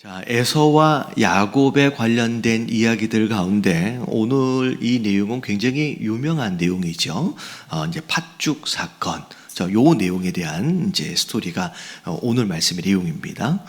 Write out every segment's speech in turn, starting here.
자, 에서와 야곱에 관련된 이야기들 가운데 오늘 이 내용은 굉장히 유명한 내용이죠. 이제 팥죽 사건. 요 내용에 대한 이제 스토리가 오늘 말씀의 내용입니다.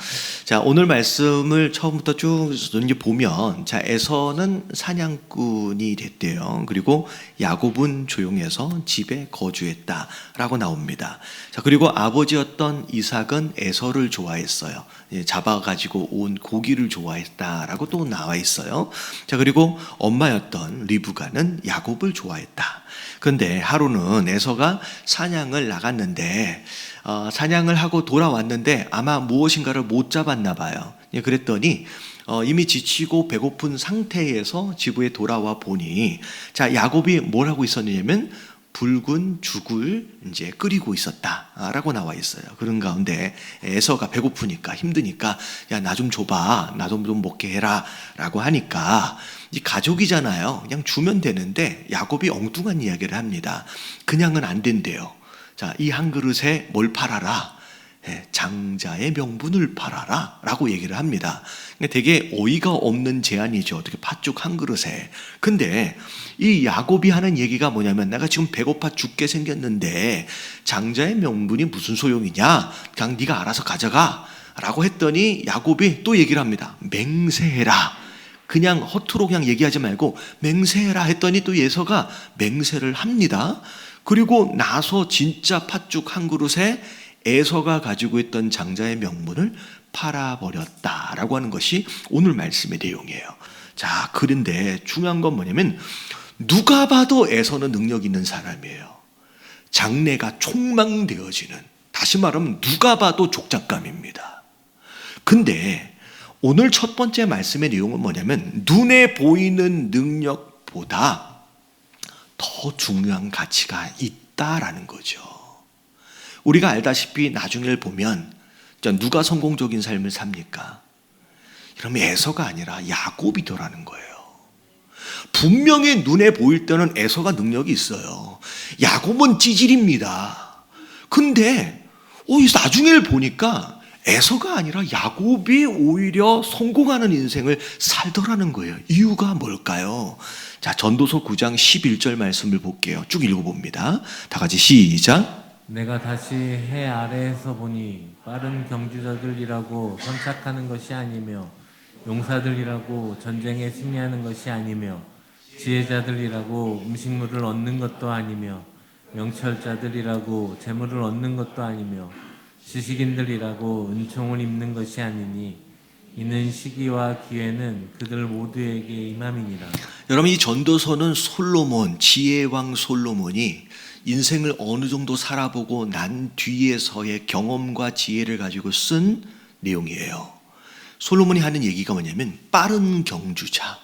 자, 오늘 말씀을 처음부터 쭉 이제 보면, 자, 에서는 사냥꾼이 됐대요. 그리고 야곱은 조용해서 집에 거주했다라고 나옵니다. 자, 그리고 아버지였던 이삭은 에서를 좋아했어요. 잡아가지고 온 고기를 좋아했다라고 또 나와 있어요. 자, 그리고 엄마였던 리브가는 야곱을 좋아했다. 그런데 하루는 에서가 사냥을 나갔는데 사냥을 하고 돌아왔는데 아마 무엇인가를 못 잡았나 봐요. 그랬더니 이미 지치고 배고픈 상태에서 집에 돌아와 보니, 자, 야곱이 뭘 하고 있었냐면 붉은 죽을 이제 끓이고 있었다라고 나와 있어요. 그런 가운데 에서가 배고프니까 힘드니까, 야, 나 좀 줘봐, 나 좀 먹게 해라라고 하니까, 이 가족이잖아요. 그냥 주면 되는데 야곱이 엉뚱한 이야기를 합니다. 그냥은 안 된대요. 자, 이 한 그릇에 뭘 팔아라? 장자의 명분을 팔아라 라고 얘기를 합니다. 되게 어이가 없는 제안이죠. 어떻게 팥죽 한 그릇에. 근데 이 야곱이 하는 얘기가 뭐냐면, 내가 지금 배고파 죽게 생겼는데 장자의 명분이 무슨 소용이냐, 그냥 네가 알아서 가져가 라고 했더니 야곱이 또 얘기를 합니다. 맹세해라. 그냥 허투루 그냥 얘기하지 말고 맹세해라 했더니 또 에서가 맹세를 합니다. 그리고 나서 진짜 팥죽 한 그릇에 에서가 가지고 있던 장자의 명분을 팔아버렸다라고 하는 것이 오늘 말씀의 내용이에요. 자, 그런데 중요한 건 뭐냐면, 누가 봐도 에서는 능력 있는 사람이에요. 장래가 촉망되어지는, 다시 말하면 누가 봐도 족장감입니다. 근데 오늘 첫 번째 말씀의 내용은 뭐냐면, 눈에 보이는 능력보다 더 중요한 가치가 있다라는 거죠. 우리가 알다시피 나중에 보면 누가 성공적인 삶을 삽니까? 그러면 에서가 아니라 야곱이더라는 거예요. 분명히 눈에 보일 때는 에서가 능력이 있어요. 야곱은 찌질입니다. 근데 나중에 보니까 에서가 아니라 야곱이 오히려 성공하는 인생을 살더라는 거예요. 이유가 뭘까요? 자, 전도서 9장 11절 말씀을 볼게요. 쭉 읽어봅니다. 다 같이 시작. 내가 다시 해 아래에서 보니 빠른 경주자들이라고 선착하는 것이 아니며 용사들이라고 전쟁에 승리하는 것이 아니며 지혜자들이라고 음식물을 얻는 것도 아니며 명철자들이라고 재물을 얻는 것도 아니며 지식인들이라고 은총을 입는 것이 아니니 이는 시기와 기회는 그들 모두에게 임함이니라. 여러분, 이 전도서는 솔로몬, 지혜왕 솔로몬이 인생을 어느 정도 살아보고 난 뒤에서의 경험과 지혜를 가지고 쓴 내용이에요. 솔로몬이 하는 얘기가 뭐냐면, 빠른 경주자,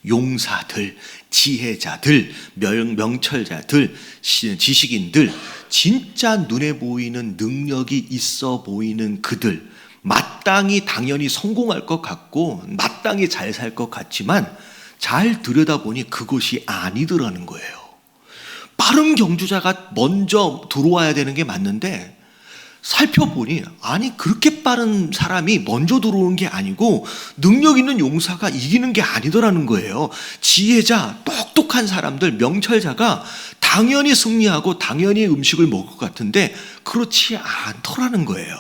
용사들, 지혜자들, 명철자들, 지식인들, 진짜 눈에 보이는 능력이 있어 보이는 그들, 마땅히 당연히 성공할 것 같고 마땅히 잘 살 것 같지만 잘 들여다보니 그것이 아니더라는 거예요. 빠른 경주자가 먼저 들어와야 되는 게 맞는데, 살펴보니 아니, 그렇게 빠른 사람이 먼저 들어오는 게 아니고 능력 있는 용사가 이기는 게 아니더라는 거예요. 지혜자, 똑똑한 사람들, 명철자가 당연히 승리하고 당연히 음식을 먹을 것 같은데 그렇지 않더라는 거예요.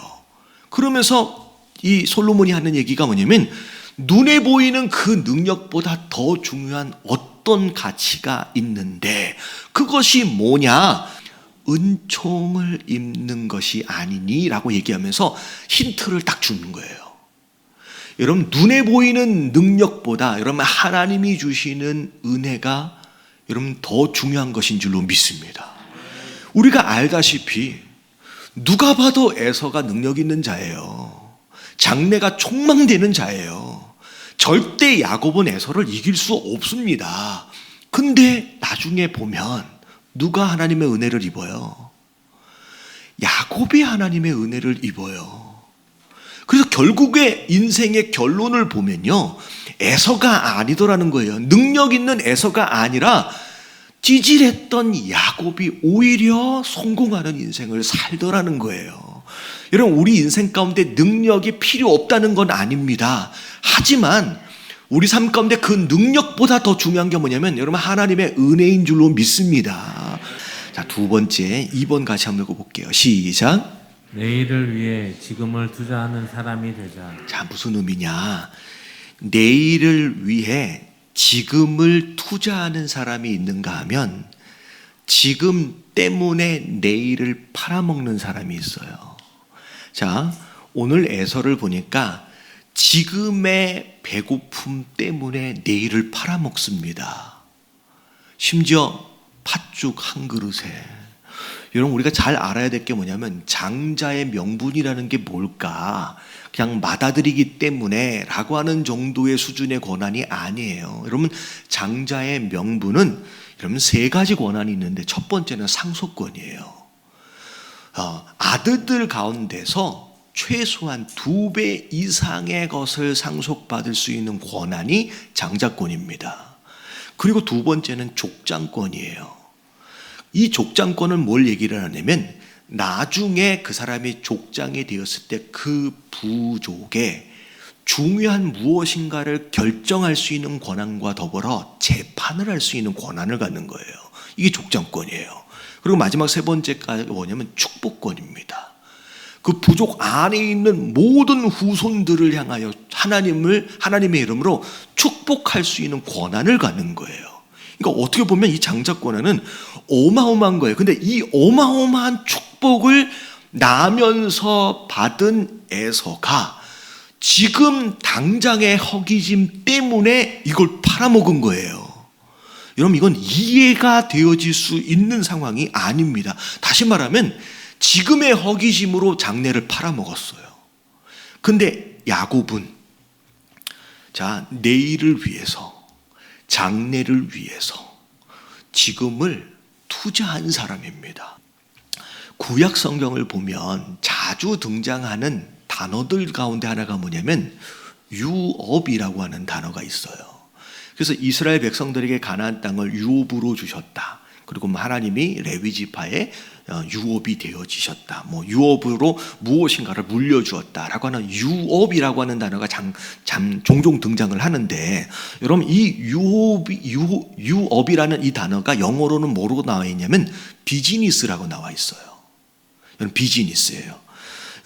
그러면서 이 솔로몬이 하는 얘기가 뭐냐면, 눈에 보이는 그 능력보다 더 중요한 어떤 가치가 있는데 그것이 뭐냐? 은총을 입는 것이 아니니 라고 얘기하면서 힌트를 딱 주는 거예요. 여러분, 눈에 보이는 능력보다 여러분 하나님이 주시는 은혜가 여러분 더 중요한 것인 줄로 믿습니다. 우리가 알다시피 누가 봐도 에서가 능력 있는 자예요. 장래가 촉망되는 자예요. 절대 야곱은 에서를 이길 수 없습니다. 근데 나중에 보면 누가 하나님의 은혜를 입어요? 야곱이 하나님의 은혜를 입어요. 그래서 결국에 인생의 결론을 보면요, 에서가 아니더라는 거예요. 능력 있는 에서가 아니라 찌질했던 야곱이 오히려 성공하는 인생을 살더라는 거예요. 여러분, 우리 인생 가운데 능력이 필요 없다는 건 아닙니다. 하지만 우리 삶 가운데 그 능력보다 더 중요한 게 뭐냐면 여러분, 하나님의 은혜인 줄로 믿습니다. 자, 두 번째 2번 같이 한번 읽어볼게요. 시작. 내일을 위해 지금을 투자하는 사람이 되자. 자, 무슨 의미냐? 내일을 위해 지금을 투자하는 사람이 있는가 하면 지금 때문에 내일을 팔아먹는 사람이 있어요. 자, 오늘 에서를 보니까 지금의 배고픔 때문에 내일을 팔아먹습니다. 심지어 팥죽 한 그릇에. 여러분, 우리가 잘 알아야 될 게 뭐냐면 장자의 명분이라는 게 뭘까? 그냥 받아들이기 때문에 라고 하는 정도의 수준의 권한이 아니에요. 여러분, 장자의 명분은 여러분 3가지 권한이 있는데 첫 번째는 상속권이에요. 아들들 가운데서 최소한 2배 이상의 것을 상속받을 수 있는 권한이 장자권입니다. 그리고 두 번째는 족장권이에요. 이 족장권은 뭘 얘기를 하냐면 나중에 그 사람이 족장이 되었을 때 그 부족에 중요한 무엇인가를 결정할 수 있는 권한과 더불어 재판을 할 수 있는 권한을 갖는 거예요. 이게 족장권이에요. 그리고 마지막 3번째가 뭐냐면 축복권입니다. 그 부족 안에 있는 모든 후손들을 향하여 하나님의 이름으로 축복할 수 있는 권한을 갖는 거예요. 그러니까 어떻게 보면 이 장자권한은 어마어마한 거예요. 근데 이 어마어마한 축복을 나면서 받은 에서가 지금 당장의 허기짐 때문에 이걸 팔아먹은 거예요. 여러분, 이건 이해가 되어질 수 있는 상황이 아닙니다. 다시 말하면 지금의 허기짐으로 장래를 팔아먹었어요. 근데 야곱은 자, 내일을 위해서, 장래를 위해서 지금을 투자한 사람입니다. 구약 성경을 보면 자주 등장하는 단어들 가운데 하나가 뭐냐면 유업이라고 하는 단어가 있어요. 그래서 이스라엘 백성들에게 가나안 땅을 유업으로 주셨다. 그리고 하나님이 레위 지파에 유업이 되어지셨다. 유업으로 무엇인가를 물려주었다라고 하는 유업이라고 하는 단어가 종종 등장을 하는데, 여러분, 이 유업이라는 이 단어가 영어로는 뭐로 나와 있냐면 비즈니스라고 나와 있어요. 여러분, 비즈니스예요.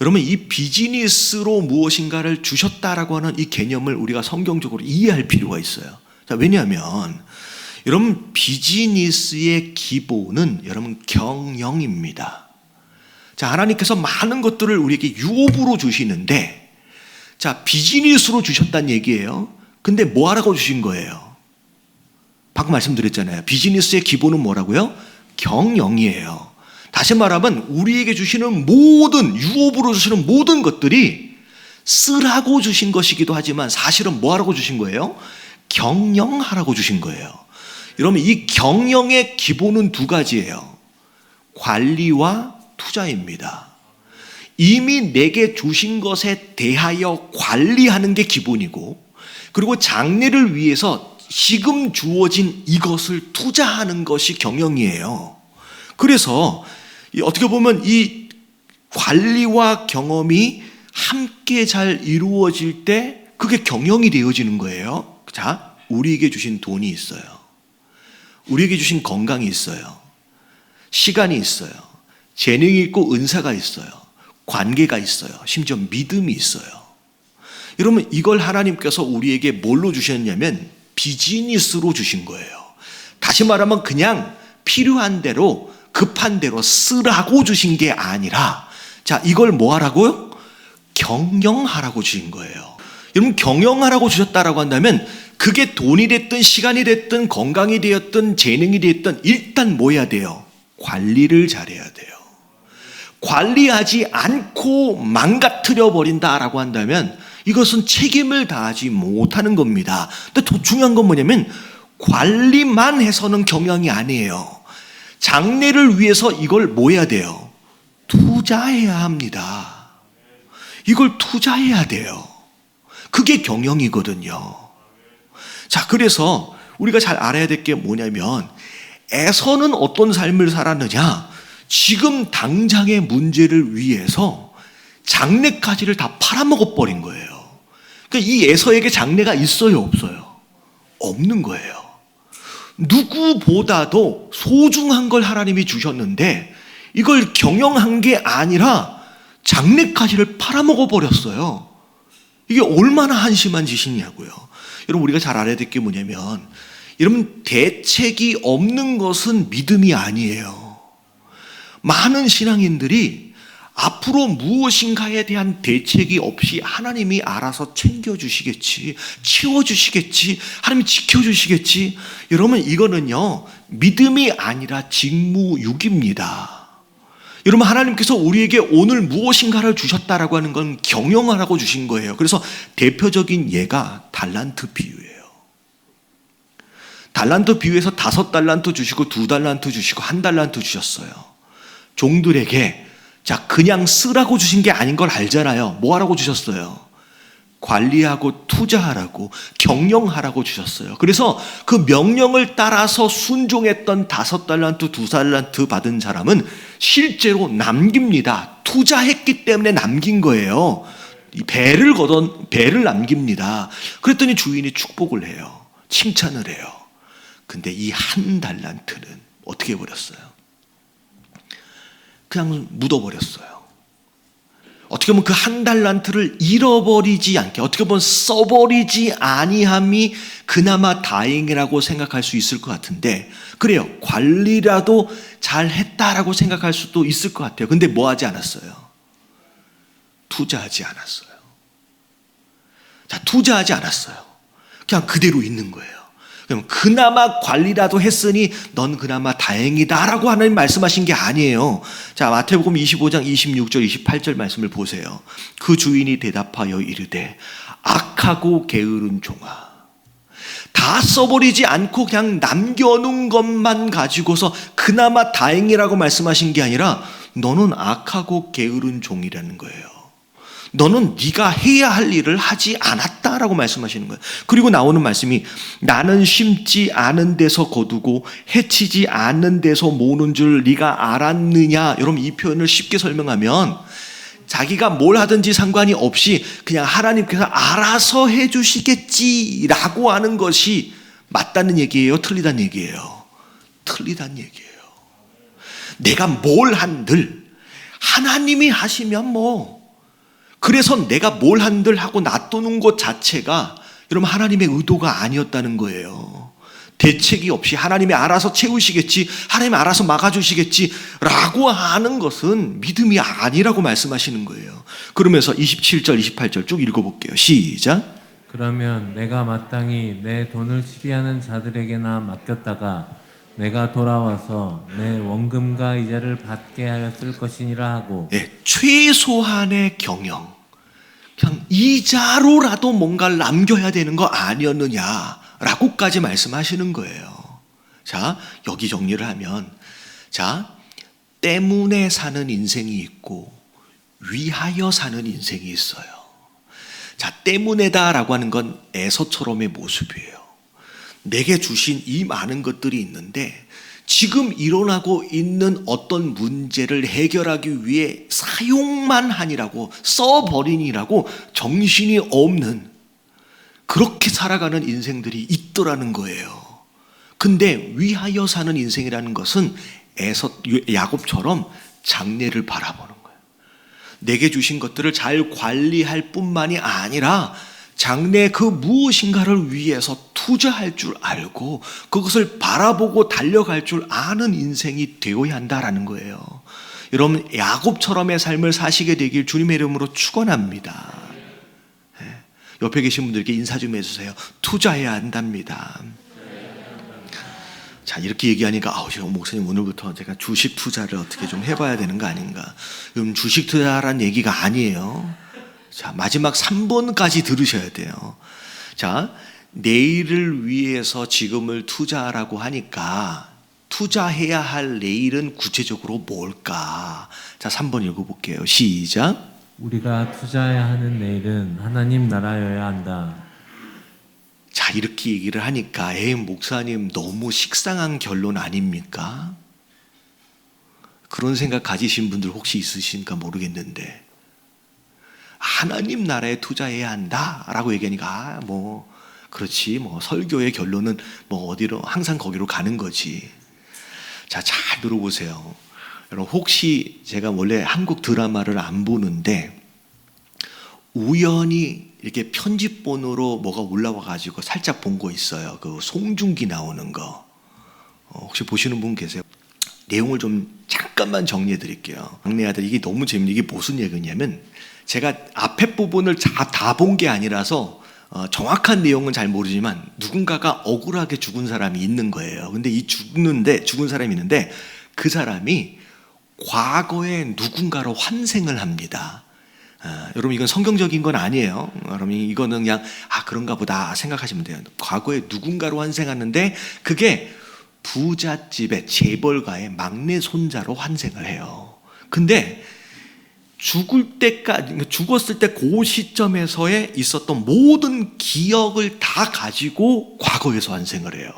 여러분, 이 비즈니스로 무엇인가를 주셨다라고 하는 이 개념을 우리가 성경적으로 이해할 필요가 있어요. 자, 왜냐하면 여러분, 비즈니스의 기본은 여러분 경영입니다. 자, 하나님께서 많은 것들을 우리에게 유업으로 주시는데, 자, 비즈니스로 주셨다는 얘기예요. 근데 뭐 하라고 주신 거예요? 방금 말씀드렸잖아요. 비즈니스의 기본은 뭐라고요? 경영이에요. 다시 말하면 우리에게 주시는 모든, 유업으로 주시는 모든 것들이 쓰라고 주신 것이기도 하지만 사실은 뭐 하라고 주신 거예요? 경영하라고 주신 거예요. 여러분, 이 경영의 기본은 2가지예요. 관리와 투자입니다. 이미 내게 주신 것에 대하여 관리하는 게 기본이고, 그리고 장래를 위해서 지금 주어진 이것을 투자하는 것이 경영이에요. 그래서 어떻게 보면 이 관리와 경험이 함께 잘 이루어질 때 그게 경영이 되어지는 거예요. 자, 우리에게 주신 돈이 있어요. 우리에게 주신 건강이 있어요. 시간이 있어요. 재능이 있고 은사가 있어요. 관계가 있어요. 심지어 믿음이 있어요. 여러분, 이걸 하나님께서 우리에게 뭘로 주셨냐면 비즈니스로 주신 거예요. 다시 말하면 그냥 필요한 대로, 급한 대로 쓰라고 주신 게 아니라, 자, 이걸 뭐 하라고요? 경영하라고 주신 거예요. 여러분, 경영하라고 주셨다라고 한다면 그게 돈이 됐든 시간이 됐든 건강이 되었든 재능이 되었든 일단 뭐 해야 돼요? 관리를 잘해야 돼요. 관리하지 않고 망가뜨려 버린다라고 한다면 이것은 책임을 다하지 못하는 겁니다. 근데 더 중요한 건 뭐냐면 관리만 해서는 경영이 아니에요. 장래를 위해서 이걸 뭐 해야 돼요? 투자해야 합니다. 이걸 투자해야 돼요. 그게 경영이거든요. 자, 그래서 우리가 잘 알아야 될 게 뭐냐면 에서는 어떤 삶을 살았느냐? 지금 당장의 문제를 위해서 장래까지를 다 팔아먹어 버린 거예요. 그러니까 이 에서에게 장래가 있어요, 없어요? 없는 거예요. 누구보다도 소중한 걸 하나님이 주셨는데 이걸 경영한 게 아니라 장래까지를 팔아먹어 버렸어요. 이게 얼마나 한심한 짓이냐고요. 여러분, 우리가 잘 알아야 될 게 뭐냐면, 여러분, 대책이 없는 것은 믿음이 아니에요. 많은 신앙인들이 앞으로 무엇인가에 대한 대책이 없이 하나님이 알아서 챙겨주시겠지, 치워주시겠지, 하나님이 지켜주시겠지. 여러분, 이거는요, 믿음이 아니라 직무유기입니다. 여러분, 하나님께서 우리에게 오늘 무엇인가를 주셨다라고 하는 건 경영하라고 주신 거예요. 그래서 대표적인 예가 달란트 비유예요. 달란트 비유에서 5달란트 주시고 2달란트 주시고 1달란트 주셨어요. 종들에게 자, 그냥 쓰라고 주신 게 아닌 걸 알잖아요. 뭐 하라고 주셨어요? 관리하고 투자하라고, 경영하라고 주셨어요. 그래서 그 명령을 따라서 순종했던 5달란트, 2달란트 받은 사람은 실제로 남깁니다. 투자했기 때문에 남긴 거예요. 배를 남깁니다. 그랬더니 주인이 축복을 해요. 칭찬을 해요. 근데 이 1달란트는 어떻게 해버렸어요? 그냥 묻어버렸어요. 어떻게 보면 그 1달란트를 잃어버리지 않게, 어떻게 보면 써버리지 아니함이 그나마 다행이라고 생각할 수 있을 것 같은데, 그래요. 관리라도 잘 했다라고 생각할 수도 있을 것 같아요. 근데 뭐 하지 않았어요? 투자하지 않았어요. 자, 투자하지 않았어요. 그냥 그대로 있는 거예요. 그럼 그나마 관리라도 했으니 넌 그나마 다행이다라고 하나님 말씀하신 게 아니에요. 자, 마태복음 25장 26절 28절 말씀을 보세요. 그 주인이 대답하여 이르되 악하고 게으른 종아, 다 써버리지 않고 그냥 남겨놓은 것만 가지고서 그나마 다행이라고 말씀하신 게 아니라 너는 악하고 게으른 종이라는 거예요. 너는 네가 해야 할 일을 하지 않았다라고 말씀하시는 거예요. 그리고 나오는 말씀이 나는 심지 않은 데서 거두고 해치지 않는 데서 모으는 줄 네가 알았느냐. 여러분, 이 표현을 쉽게 설명하면 자기가 뭘 하든지 상관이 없이 그냥 하나님께서 알아서 해주시겠지라고 하는 것이 맞다는 얘기예요? 틀리다는 얘기예요? 틀리다는 얘기예요. 내가 뭘 한들 하나님이 하시면 뭐, 그래서 내가 뭘 한들 하고 놔두는 것 자체가 여러분 하나님의 의도가 아니었다는 거예요. 대책이 없이 하나님이 알아서 채우시겠지, 하나님이 알아서 막아주시겠지 라고 하는 것은 믿음이 아니라고 말씀하시는 거예요. 그러면서 27절 28절 쭉 읽어볼게요. 시작. 그러면 내가 마땅히 내 돈을 치리하는 자들에게나 맡겼다가 내가 돌아와서 내 원금과 이자를 받게 하였을 것이니라 하고. 네, 최소한의 경영, 그냥 이자로라도 뭔가를 남겨야 되는 거 아니었느냐라고까지 말씀하시는 거예요. 자, 여기 정리를 하면, 자, 때문에 사는 인생이 있고 위하여 사는 인생이 있어요. 자, 때문에다라고 하는 건 에서처럼의 모습이에요. 내게 주신 이 많은 것들이 있는데 지금 일어나고 있는 어떤 문제를 해결하기 위해 사용만 하니라고, 써버리니라고 정신이 없는, 그렇게 살아가는 인생들이 있더라는 거예요. 근데 위하여 사는 인생이라는 것은 야곱처럼 장래를 바라보는 거예요. 내게 주신 것들을 잘 관리할 뿐만이 아니라 장래 그 무엇인가를 위해서 투자할 줄 알고 그것을 바라보고 달려갈 줄 아는 인생이 되어야 한다라는 거예요. 여러분, 야곱처럼의 삶을 사시게 되길 주님의 이름으로 축원합니다. 옆에 계신 분들께 인사 좀 해주세요. 투자해야 한답니다. 자, 이렇게 얘기하니까 제가 목사님 오늘부터 제가 주식 투자를 어떻게 좀 해봐야 되는 거 아닌가. 주식 투자란 얘기가 아니에요. 자, 마지막 3번까지 들으셔야 돼요. 자, 내일을 위해서 지금을 투자하라고 하니까 투자해야 할 내일은 구체적으로 뭘까? 자, 3번 읽어볼게요. 시작. 우리가 투자해야 하는 내일은 하나님 나라여야 한다. 자, 이렇게 얘기를 하니까 목사님 너무 식상한 결론 아닙니까? 그런 생각 가지신 분들 혹시 있으신가 모르겠는데, 하나님 나라에 투자해야 한다라고 얘기하니까 그렇지 설교의 결론은 어디로 항상 거기로 가는 거지. 자, 잘 들어보세요. 여러분, 혹시 제가 원래 한국 드라마를 안 보는데 우연히 이렇게 편집본으로 뭐가 올라와 가지고 살짝 본 거 있어요. 그 송중기 나오는 거. 혹시 보시는 분 계세요? 내용을 좀 잠깐만 정리해 드릴게요. 막내 아들, 이게 너무 재밌는, 이게 무슨 얘기냐면 제가 앞에 부분을 다 본 게 아니라서 정확한 내용은 잘 모르지만 누군가가 억울하게 죽은 사람이 있는 거예요. 근데 죽은 사람이 있는데 그 사람이 과거에 누군가로 환생을 합니다. 여러분, 이건 성경적인 건 아니에요. 여러분, 이거는 그냥 그런가 보다 생각하시면 돼요. 과거에 누군가로 환생하는데 그게 부잣집의 재벌가의 막내 손자로 환생을 해요. 근데 죽었을 때 그 시점에서의 있었던 모든 기억을 다 가지고 과거에서 환생을 해요.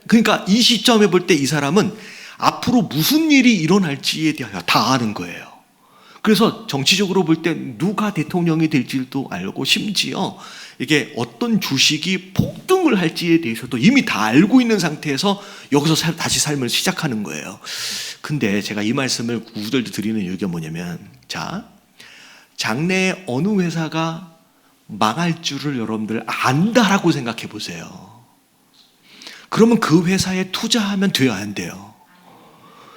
그러니까 이 시점에 볼 때 이 사람은 앞으로 무슨 일이 일어날지에 대하여 다 아는 거예요. 그래서 정치적으로 볼 때 누가 대통령이 될지도 알고, 심지어 이게 어떤 주식이 폭등을 할지에 대해서도 이미 다 알고 있는 상태에서 여기서 다시 삶을 시작하는 거예요. 근데 제가 이 말씀을 구구절도 드리는 이유가 뭐냐면, 자, 장래에 어느 회사가 망할 줄을 여러분들 안다라고 생각해 보세요. 그러면 그 회사에 투자하면 돼요, 안 돼요?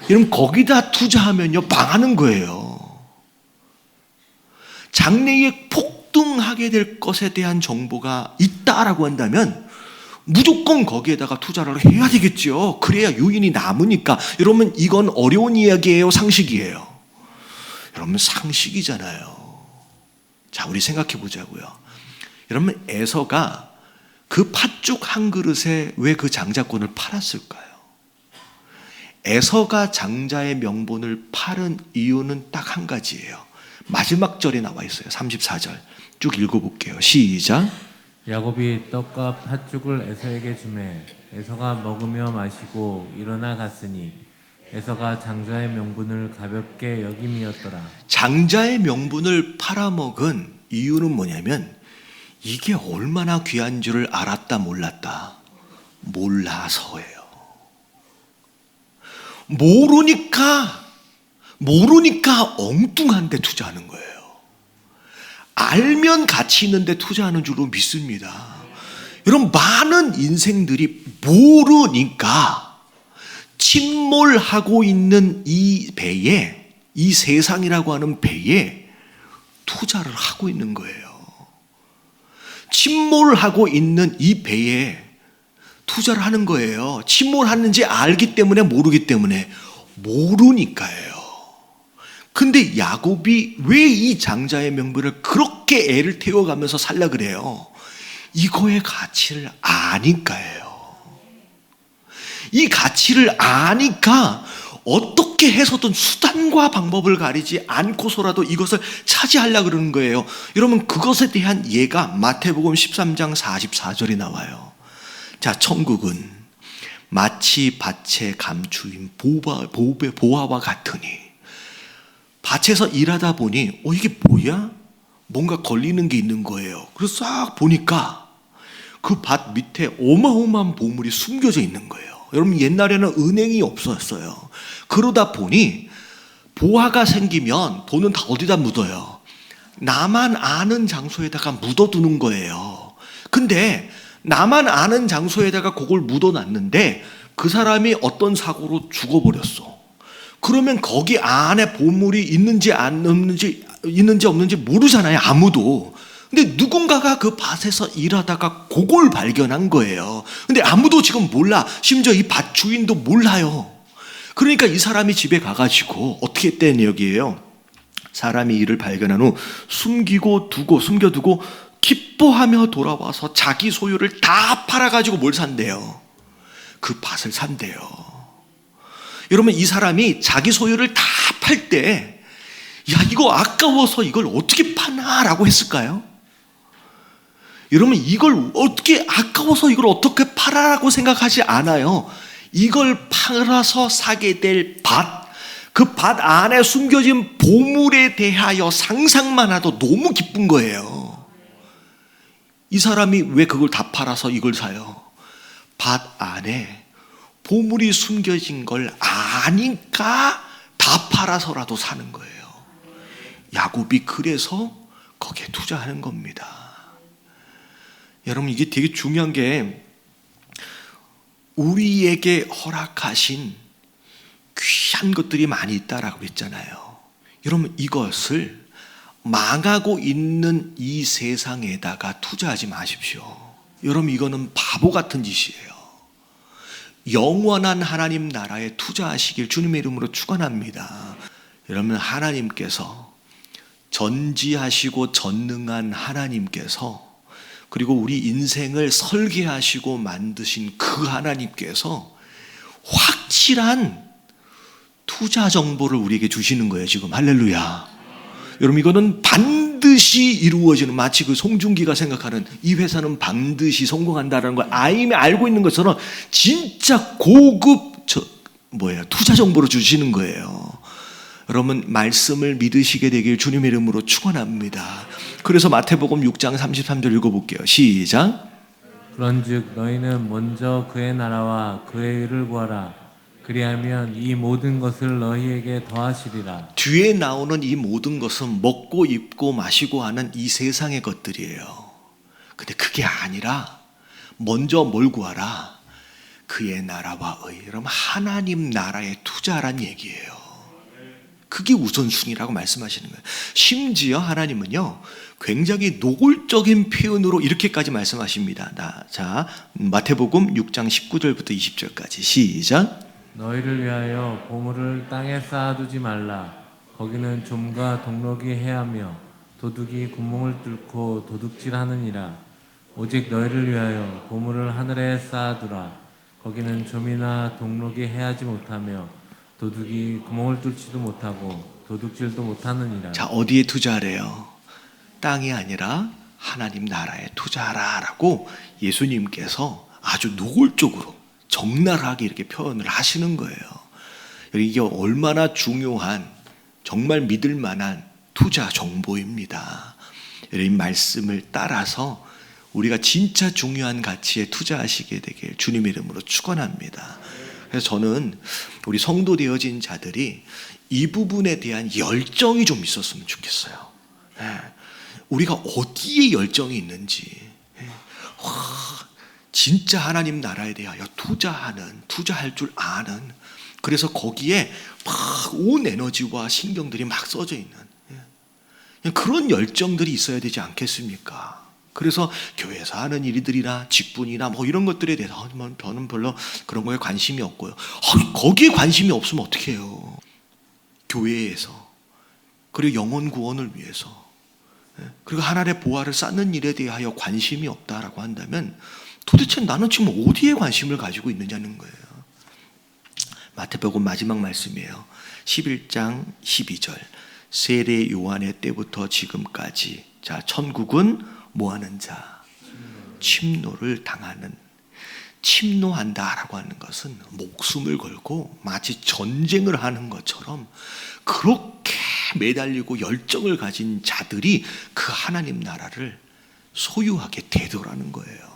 여러분, 거기다 투자하면요 망하는 거예요. 장래에 폭등하게 될 것에 대한 정보가 있다라고 한다면 무조건 거기에다가 투자를 해야 되겠죠. 그래야 요인이 남으니까. 여러분, 이건 어려운 이야기예요, 상식이에요? 여러분, 상식이잖아요. 자, 우리 생각해 보자고요. 여러분, 에서가 그 팥죽 한 그릇에 왜 그 장자권을 팔았을까요? 에서가 장자의 명분을 팔은 이유는 딱 한 가지예요. 마지막 절에 나와 있어요. 34절 쭉 읽어볼게요. 시작. 야곱이 떡과 팥죽을 에서에게 주매 에서가 먹으며 마시고 일어나 갔으니 에서가 장자의 명분을 가볍게 여김이었더라. 장자의 명분을 팔아먹은 이유는 뭐냐면 이게 얼마나 귀한 줄을 알았다 몰랐다? 몰라서예요. 모르니까 엉뚱한 데 투자하는 거예요. 알면 가치 있는 데 투자하는 줄로 믿습니다. 여러분, 많은 인생들이 모르니까 침몰하고 있는 이 배에, 이 세상이라고 하는 배에 투자를 하고 있는 거예요. 침몰하고 있는 이 배에 투자를 하는 거예요. 침몰하는지 알기 때문에, 모르기 때문에? 모르니까요. 근데 야곱이 왜 이 장자의 명분을 그렇게 애를 태워가면서 살라 그래요? 이거의 가치를 아니까요. 이 가치를 아니까 어떻게 해서든 수단과 방법을 가리지 않고서라도 이것을 차지하려고 그러는 거예요. 여러분, 그것에 대한 예가 마태복음 13장 44절에 나와요. 자, 천국은 마치 밭에 감추인 보화와 같으니. 밭에서 일하다 보니 이게 뭐야? 뭔가 걸리는 게 있는 거예요. 그래서 싹 보니까 그 밭 밑에 어마어마한 보물이 숨겨져 있는 거예요. 여러분, 옛날에는 은행이 없었어요. 그러다 보니 보화가 생기면 돈은 다 어디다 묻어요? 나만 아는 장소에다가 묻어두는 거예요. 근데 나만 아는 장소에다가 그걸 묻어놨는데 그 사람이 어떤 사고로 죽어버렸어. 그러면 거기 안에 보물이 있는지 없는지 모르잖아요, 아무도. 근데 누군가가 그 밭에서 일하다가 그걸 발견한 거예요. 근데 아무도 지금 몰라. 심지어 이 밭 주인도 몰라요. 그러니까 이 사람이 집에 가가지고 어떻게 했다는 얘기예요? 사람이 이를 발견한 후 숨겨두고 기뻐하며 돌아와서 자기 소유를 다 팔아가지고 뭘 산대요? 그 밭을 산대요. 여러분, 이 사람이 자기 소유를 다 팔 때, 이거 아까워서 이걸 어떻게 파나라고 했을까요? 여러분, 이걸 어떻게 아까워서 이걸 어떻게 팔아라고 생각하지 않아요. 이걸 팔아서 사게 될 밭, 그 밭 안에 숨겨진 보물에 대하여 상상만 해도 너무 기쁜 거예요. 이 사람이 왜 그걸 다 팔아서 이걸 사요? 밭 안에 보물이 숨겨진 걸 아니까 다 팔아서라도 사는 거예요. 야곱이 그래서 거기에 투자하는 겁니다. 여러분, 이게 되게 중요한 게 우리에게 허락하신 귀한 것들이 많이 있다라고 했잖아요. 여러분, 이것을 망하고 있는 이 세상에다가 투자하지 마십시오. 여러분, 이거는 바보 같은 짓이에요. 영원한 하나님 나라에 투자하시길 주님의 이름으로 축원합니다. 여러분, 하나님께서 전지하시고 전능한 하나님께서, 그리고 우리 인생을 설계하시고 만드신 그 하나님께서 확실한 투자 정보를 우리에게 주시는 거예요, 지금. 할렐루야. 여러분, 이거는 반드시 이루어지는, 마치 그 송중기가 생각하는 이 회사는 반드시 성공한다라는 걸 이미 알고 있는 것처럼 진짜 고급 투자 정보를 주시는 거예요. 여러분, 말씀을 믿으시게 되길 주님의 이름으로 축원합니다. 그래서 마태복음 6장 33절 읽어볼게요. 시작. 그런즉 너희는 먼저 그의 나라와 그의 의를 구하라. 그리하면 이 모든 것을 너희에게 더하시리라. 뒤에 나오는 이 모든 것은 먹고 입고 마시고 하는 이 세상의 것들이에요. 근데 그게 아니라 먼저 뭘 구하라? 그의 나라와 의. 여러분, 하나님 나라에 투자하란 얘기예요. 그게 우선순위라고 말씀하시는 거예요. 심지어 하나님은요, 굉장히 노골적인 표현으로 이렇게까지 말씀하십니다. 자, 마태복음 6장 19절부터 20절까지 시작. 너희를 위하여 보물을 땅에 쌓아두지 말라. 거기는 좀과 동록이 해하며 도둑이 구멍을 뚫고 도둑질하느니라. 오직 너희를 위하여 보물을 하늘에 쌓아두라. 거기는 좀이나 동록이 해하지 못하며 도둑이 구멍을 뚫지도 못하고 도둑질도 못하느니라. 자, 어디에 투자하래요? 땅이 아니라 하나님 나라에 투자하라라고 예수님께서 아주 노골적으로 적나라하게 이렇게 표현을 하시는 거예요. 이게 얼마나 중요한, 정말 믿을 만한 투자 정보입니다. 이 말씀을 따라서 우리가 진짜 중요한 가치에 투자하시게 되길 주님의 이름으로 축원합니다. 그래서 저는 우리 성도 되어진 자들이 이 부분에 대한 열정이 좀 있었으면 좋겠어요. 우리가 어디에 열정이 있는지, 진짜 하나님 나라에 대하여 투자할 줄 아는, 그래서 거기에 막 온 에너지와 신경들이 막 써져 있는 그런 열정들이 있어야 되지 않겠습니까? 그래서 교회에서 하는 일들이나 직분이나 뭐 이런 것들에 대해서 저는 별로 그런 거에 관심이 없고요. 거기에 관심이 없으면 어떻게 해요? 교회에서, 그리고 영혼 구원을 위해서, 그리고 하나님의 보화를 쌓는 일에 대하여 관심이 없다라고 한다면 도대체 나는 지금 어디에 관심을 가지고 있느냐는 거예요. 마태복음 마지막 말씀이에요. 11장 12절. 세례 요한의 때부터 지금까지, 자, 천국은 뭐하는 자? 침노를 당하는. 침노한다라고 하는 것은 목숨을 걸고 마치 전쟁을 하는 것처럼 그렇게 매달리고 열정을 가진 자들이 그 하나님 나라를 소유하게 되더라는 거예요.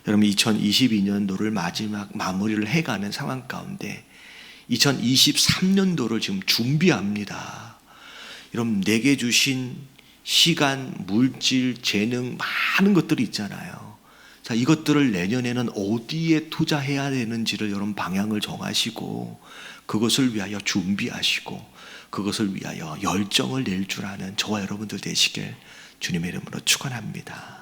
여러분, 2022년도를 마지막 마무리를 해가는 상황 가운데 2023년도를 지금 준비합니다. 여러분, 내게 주신 시간, 물질, 재능, 많은 것들이 있잖아요. 자, 이것들을 내년에는 어디에 투자해야 되는지를 여러분 방향을 정하시고 그것을 위하여 준비하시고 그것을 위하여 열정을 낼 줄 아는 저와 여러분들 되시길 주님의 이름으로 축원합니다.